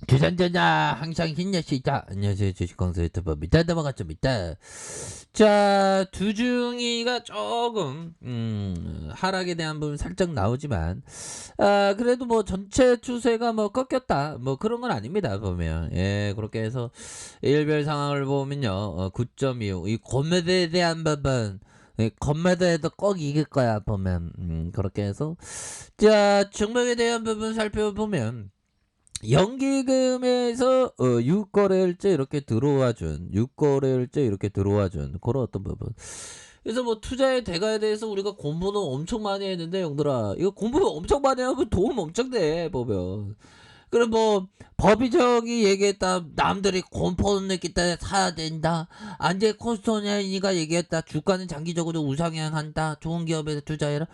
주전자냐 항상 힘내시다. 안녕하세요, 주식광수 유튜버입니다. 넘어갔습니다. 자, 두중이가 조금 하락에 대한 부분 살짝 나오지만 그래도 뭐 전체 추세가 뭐 꺾였다 뭐 그런 건 아닙니다. 보면 그렇게 해서 일별 상황을 보면요, 9.25 이 고매도에 대한 부분, 건매도에도 꼭 이길 거야 보면. 그렇게 해서 자, 증명에 대한 부분 살펴보면 연기금에서 6거래일째 이렇게 들어와준, 6거래일째 이렇게 들어와준 그런 어떤 부분. 그래서 뭐 투자의 대가에 대해서 우리가 공부는 엄청 많이 했는데, 형들아, 이거 공부 엄청 많이 하면 도움 엄청 돼 보면. 그럼 뭐 법이정이 얘기했다, 남들이 공포는 느낄 때 사야 된다, 안제 코스토니가 얘기했다, 주가는 장기적으로 우상향한다, 좋은 기업에서 투자해라.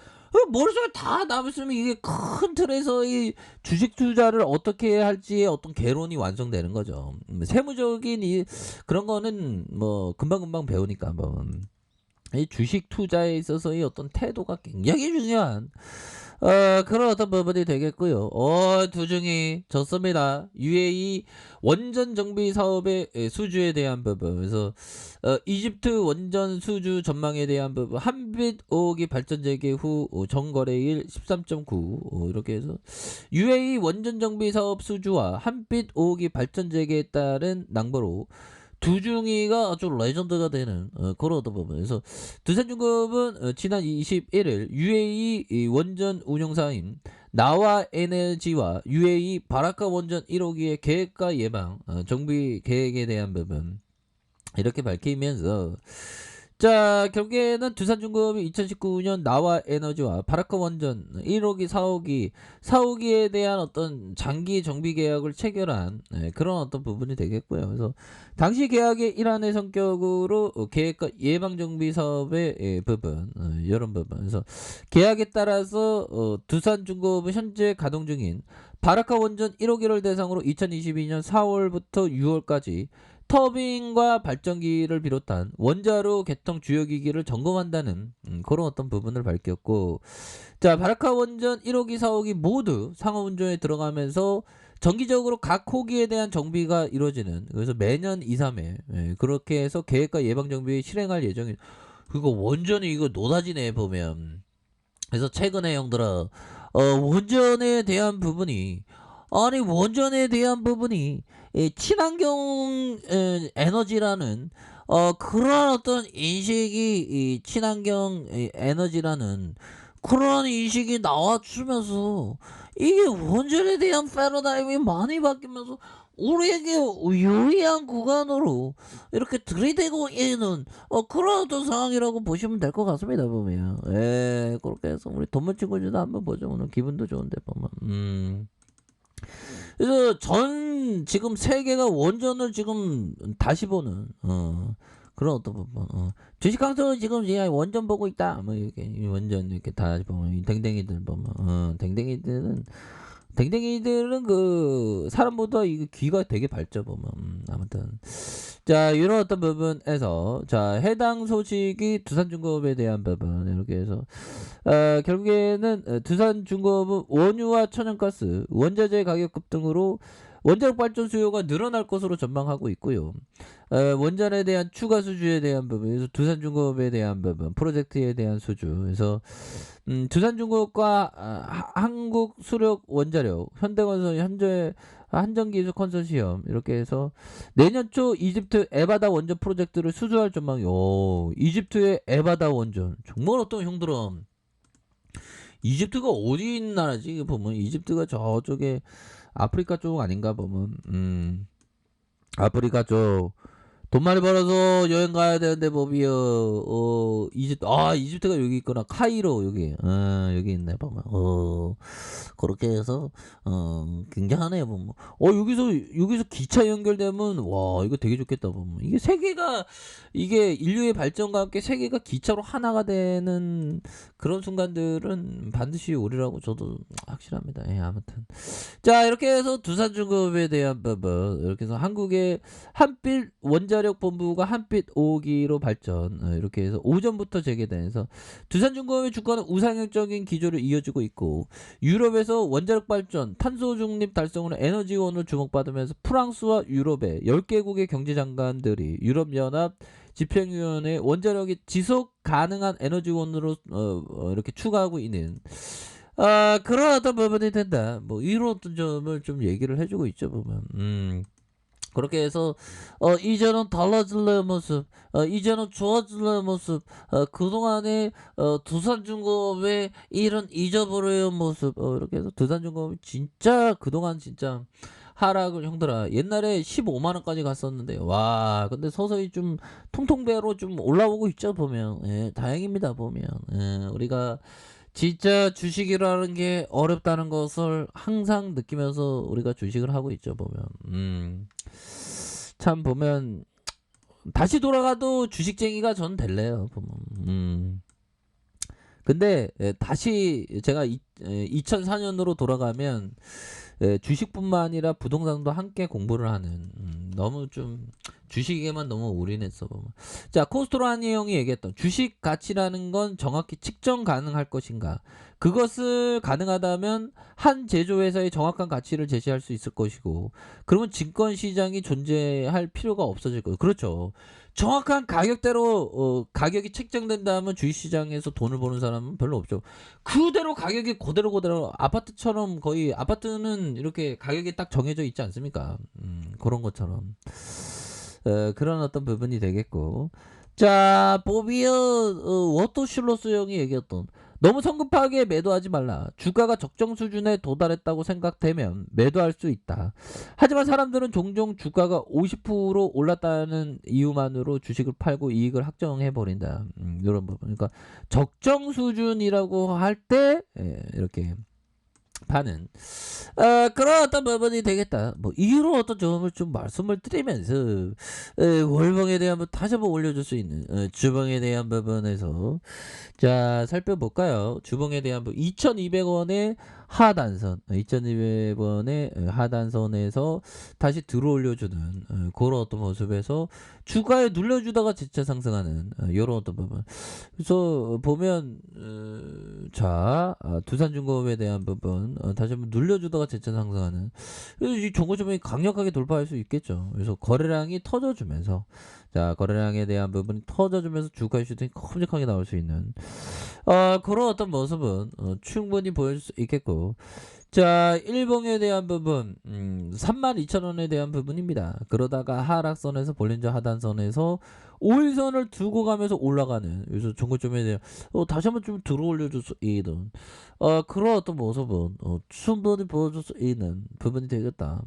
머릿속에 다 남았으면 이게 큰 틀에서 이 주식 투자를 어떻게 해야 할지의 어떤 개론이 완성되는 거죠. 세무적인 그런 거는 뭐 금방금방 배우니까 뭐. 이 주식 투자에 있어서의 어떤 태도가 굉장히 중요한 그런 어떤 부분이 되겠고요. 두중이 좋습니다. UAE 원전 정비 사업의 수주에 대한 부분, 그래서 이집트 원전 수주 전망에 대한 부분, 한빛 5호기 발전 재개 후 정거래일 13.9 이렇게 해서 UAE 원전 정비 사업 수주와 한빛 5호기 발전 재개에 따른 낭보로 두중이가 아주 레전드가 되는 그런 어떤 부분에서 두산중급은 지난 21일 UAE 이 원전 운영사인 나와 에너지와 UAE 바라카 원전 1호기의 계획과 예방 정비 계획에 대한 부분 이렇게 밝히면서, 자, 결국에는 두산중급이 2019년 나와 에너지와 바라카 원전 1호기, 4호기에 대한 어떤 장기 정비 계약을 체결한 그런 어떤 부분이 되겠고요. 그래서 당시 계약의 일환의 성격으로 계획과 예방 정비 사업의 부분, 이런 부분. 그래서 계약에 따라서 두산중급은 현재 가동 중인 바라카 원전 1호기를 대상으로 2022년 4월부터 6월까지 터빈과 발전기를 비롯한 원자로 개통 주요기기를 점검한다는 그런 어떤 부분을 밝혔고, 자, 바라카 원전 1호기, 4호기 모두 상업운전에 들어가면서 정기적으로 각 호기에 대한 정비가 이루어지는, 그래서 매년 2, 3회 그렇게 해서 계획과 예방정비 실행할 예정이. 그거 원전이 이거 노다지네 보면. 그래서 최근에 형들아, 원전에 대한 부분이, 아니 원전에 대한 부분이 친환경 에너지라는 그런 어떤 인식이, 이 친환경 에너지라는 그런 인식이 나와주면서 이게 원전에 대한 패러다임이 많이 바뀌면서 우리에게 유리한 구간으로 이렇게 들이대고 있는 그런 어떤 상황이라고 보시면 될 것 같습니다 보면. 그렇게 해서 우리 돈문 친구들도 한번 보죠. 오늘 기분도 좋은데 보면. 그래서 지금 세계가 원전을 지금 다시 보는 그런 어떤 부분. 주식 강도 지금 원전 보고 있다. 뭐 이렇게 원전 이렇게 다시 보면 이 댕댕이들 보면 댕댕이들은 그 사람보다 이 귀가 되게 밝죠 보면. 아무튼 자, 이런 어떤 부분에서 자, 해당 소식이 두산중공업에 대한 부분 이렇게 해서 결국에는 두산중공업은 원유와 천연가스, 원자재 가격 급등으로 원자력 발전 수요가 늘어날 것으로 전망하고 있고요. 원전에 대한 추가 수주에 대한 부분에서 두산중공업에 대한 부분, 프로젝트에 대한 수주, 그래서 두산중공업과 한국수력원자력, 현대건설, 한전기술 컨소시엄 이렇게 해서 내년 초 이집트 에바다 원전 프로젝트를 수주할 전망이. 이집트의 에바다 원전 정말 어떤 형들은 이집트가 어디 있는 나라지 보면, 이집트가 저쪽에 아프리카 쪽 아닌가 보면. 아프리카 쪽 돈 많이 벌어서 여행 가야 되는데 법이요. 이집트가 여기 있구나. 카이로 여기 있네 보면. 그렇게 해서 굉장하네요 보면. 여기서 기차 연결되면 와, 이거 되게 좋겠다 보면. 이게 세계가, 이게 인류의 발전과 함께 세계가 기차로 하나가 되는 그런 순간들은 반드시 오리라고 저도 확실합니다. 아무튼 자, 이렇게 해서 두산중급에 대한 부분, 이렇게 해서 한국의 한빛 원자력 원자력본부가 한빛 5기로 발전. 이렇게 해서 오전부터 재개돼서 두산중공업의 주가는 우상향적인 기조를 이어주고 있고, 유럽에서 원자력 발전, 탄소 중립 달성으로 에너지원을 주목받으면서 프랑스와 유럽의 10개국의 경제장관들이 유럽연합 집행위원회 원자력이 지속 가능한 에너지원으로 이렇게 추가하고 있는 그런 어떤 부분이 된다. 뭐 이런 어떤 점을 좀 얘기를 해주고 있죠, 보면. 그렇게 해서 이제는 달라질래 모습, 이제는 좋아질래 모습, 그동안에 두산중공업의 이런 잊어버려요 모습, 이렇게 해서 두산중공업이 진짜 그동안 진짜 하락을, 형들아, 옛날에 15만원까지 갔었는데, 와, 근데 서서히 좀 통통배로 좀 올라오고 있죠, 보면. 예, 다행입니다, 보면. 예, 우리가 진짜 주식이라는 게 어렵다는 것을 항상 느끼면서 우리가 주식을 하고 있죠, 보면. 참 보면 다시 돌아가도 주식쟁이가 전 될래요, 보면. 근데 다시 제가 2004년으로 돌아가면 주식뿐만 아니라 부동산도 함께 공부를 하는, 너무 좀 주식에만 너무 올인했어 보면. 자, 코스트로하니 형이 얘기했던 주식 가치라는 건 정확히 측정 가능할 것인가, 그것을 가능하다면 한 제조회사의 정확한 가치를 제시할 수 있을 것이고, 그러면 증권시장이 존재할 필요가 없어질 거예요. 그렇죠. 정확한 가격대로 가격이 책정된다면 주식시장에서 돈을 버는 사람은 별로 없죠. 그대로 가격이 그대로 아파트처럼, 거의 아파트는 이렇게 가격이 딱 정해져 있지 않습니까? 그런 것처럼 그런 어떤 부분이 되겠고. 자, 보비어 워터슐러스 형이 얘기했던, 너무 성급하게 매도하지 말라. 주가가 적정 수준에 도달했다고 생각되면 매도할 수 있다. 하지만 사람들은 종종 주가가 50% 올랐다는 이유만으로 주식을 팔고 이익을 확정해버린다. 이런 부분. 그러니까 적정 수준이라고 할 때 이렇게 파는 그런 어떤 부분이 되겠다. 뭐 이런 어떤 점을 좀 말씀을 드리면서 월봉에 대한 한번 다시 한번 올려줄 수 있는 주봉에 대한 부분에서 자, 살펴볼까요? 주봉에 대한 부분 2200원의 하단선, 2200원의 하단선에서 다시 들어올려주는 그런 어떤 모습에서 주가에 눌려주다가 재차 상승하는 이런 어떤 부분. 그래서 보면 자, 두산중공업에 대한 부분 다시 한번 눌려주다가 재차 상승하는, 그래서 이 종고점이 강력하게 돌파할 수 있겠죠. 그래서 거래량이 터져주면서, 자, 거래량에 대한 부분이 터져주면서 주가의 슈팅이 큼직하게 나올 수 있는 그런 어떤 모습은 충분히 보일 수 있겠고. 자, 일봉에 대한 부분 32,000원에 대한 부분입니다. 그러다가 하락선에서 볼린저 하단선에서 5일선을 두고 가면서 올라가는, 그래서 종고점에 대한 다시 한번 좀 들어올려줄 수 있는 그런 어떤 모습은 충분히 보여줄 수 있는 부분이 되겠다.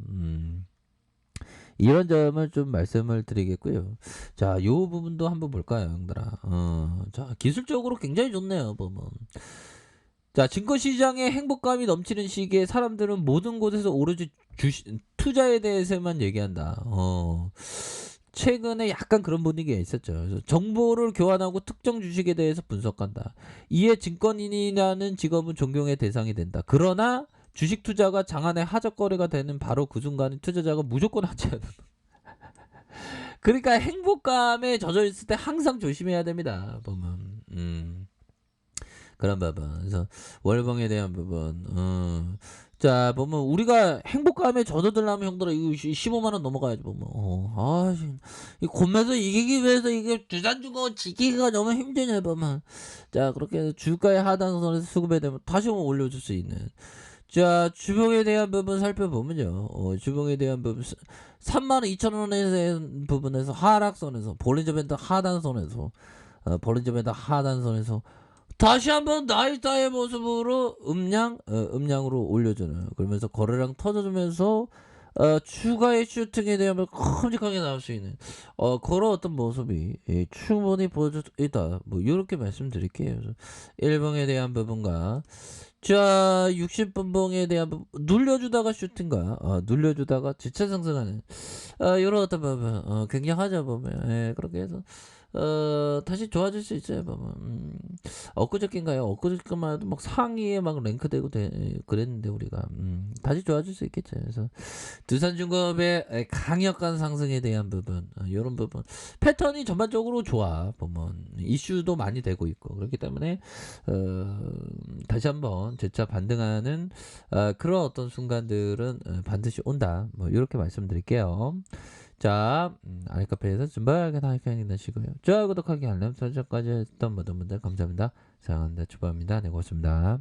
이런 점을 좀 말씀을 드리겠고요. 자, 요 부분도 한번 볼까요, 형들아? 자, 기술적으로 굉장히 좋네요, 보면. 자, 증권시장에 행복감이 넘치는 시기에 사람들은 모든 곳에서 오로지 투자에 대해서만 얘기한다. 최근에 약간 그런 분위기가 있었죠. 그래서 정보를 교환하고 특정 주식에 대해서 분석한다. 이에 증권인이라는 직업은 존경의 대상이 된다. 그러나 주식 투자가 장안의 하적 거래가 되는 바로 그 순간에 투자자가 무조건 하지 않는. 그러니까 행복감에 젖어 있을 때 항상 조심해야 됩니다, 보면. 그런 부분. 그래서 월봉에 대한 부분. 자, 보면 우리가 행복감에 젖어들려면, 형들아, 이거 15만원 넘어가야지, 보면. 이 곰에서 이기기 위해서 이게 두산중공업 지키기가 너무 힘드냐, 보면. 자, 그렇게 해서 주가의 하단선에서 수급에 되면 다시 한번 올려줄 수 있는. 자, 주봉에 대한 부분 살펴보면요. 주봉에 대한 부분 32,000원에 부분에서 하락선에서 볼린저 밴드 하단선에서 볼린저 밴드 하단선에서 다시 한번 나이다의 모습으로 음량으로 올려주는, 그러면서 거래량 터져주면서 추가의 슈팅에 대한 큼직하게 나올 수 있는 그런 어떤 모습이 충분히 보여줄 수 있다. 뭐 이렇게 말씀드릴게요. 1봉에 대한 부분과 자, 60분봉에 대한 부분 눌려주다가 슈팅과 눌려주다가 지차 상승하는 이런 어떤 부분 굉장하죠, 보면. 그렇게 해서 다시 좋아질 수 있어요. 보면 엊그저께인가요? 엊그저께만 해도 막 상위에 막 랭크되고 그랬는데 우리가 다시 좋아질 수 있겠죠. 그래서 두산중급의 강력한 상승에 대한 부분, 이런 부분 패턴이 전반적으로 좋아. 보면 이슈도 많이 되고 있고 그렇기 때문에 다시 한번 재차 반등하는 그런 어떤 순간들은 반드시 온다. 뭐 이렇게 말씀드릴게요. 자, 아이카페에서 준비하게 하게 되시고요. 좋아요, 구독하기, 알람 설정까지 했던 모든 분들 감사합니다. 사랑합니다. 축복합니다. 네, 고맙습니다.